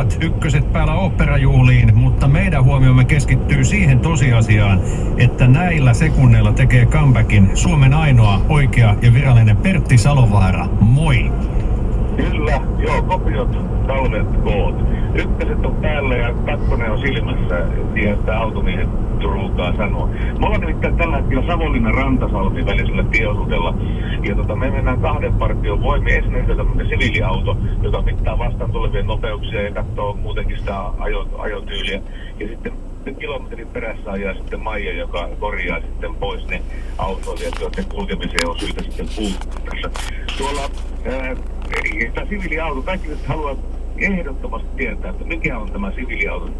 ovat ykköset päällä oopperajuhliin, mutta meidän huomiomme keskittyy siihen tosiasiaan, että näillä sekunneilla tekee comebackin Suomen ainoa oikea ja virallinen Pertti Salovaara. Moi! Kyllä, joo, kopiot, talvet, koot. Ykköset on päällä ja kakkonen on silmässä, niin että automiehet ruukaa sanoa. Me ollaan nimittäin tällä hetkellä Savonlinnan Rantasalmi välisellä tieosuudella. Ja me mennään kahden partion voimin. Ensinnäkin tämmöinen siviiliauto, joka mittaa vastaan tulevien nopeuksia ja katsoo muutenkin sitä ajotyyliä. Ja sitten kilometrin perässä ajaa sitten Maija, joka korjaa sitten pois ne autoilijat, joiden kulkemiseen on syytä sitten puuttua. Tuolla tämä siviiliauto, kaikki nyt haluaa ehdottomasti tietää, että mikä on tämä siviiliauton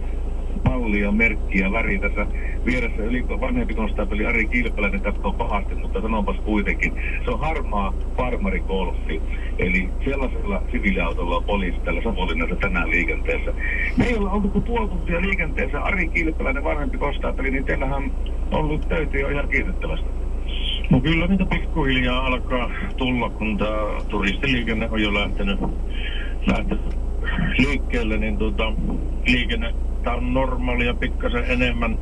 malli ja merkki ja väri. Tässä vieressä vanhempi konstaapeli Ari Kilpeläinen katsoo pahasti, mutta sanonpas kuitenkin. Se on harmaa farmarigolfi. Eli sellaisella siviiliautolla on poliisi täällä Savonlinnassa tänään liikenteessä. Me ei olla oltu kuin puoli tuntia liikenteessä. Ari Kilpeläinen, vanhempi konstaapeli, niin teillähän on ollut töitä jo ihan kiitettävästi. No kyllä niitä pikkuhiljaa alkaa tulla, kun tämä turistiliikenne on jo lähtenyt liikkeelle, niin liikenne tää on normaalia pikkasen enemmän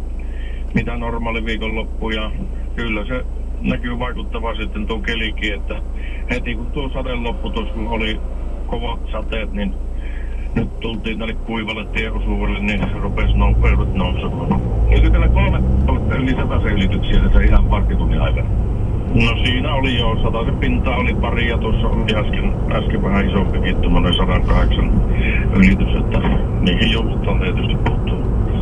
mitä normaali viikonloppu, ja kyllä se näkyy vaikuttavaa sitten tuo kelikin, että heti kun tuo sade loppui tuossa, kun oli kovat sateet, niin nyt tultiin tälle kuivalle tieosuudelle, niin rupesi nopeudet nousemaan. Eikö tällä 3 yli 100 ylityksiä tässä ihan varttitunnin aikana? No siinä oli jo, 100 pintaa oli pari, ja tuossa oli äsken vähän isompikin, tuommoinen 108 ylitys, että niihin joudutaan tietysti puuttua.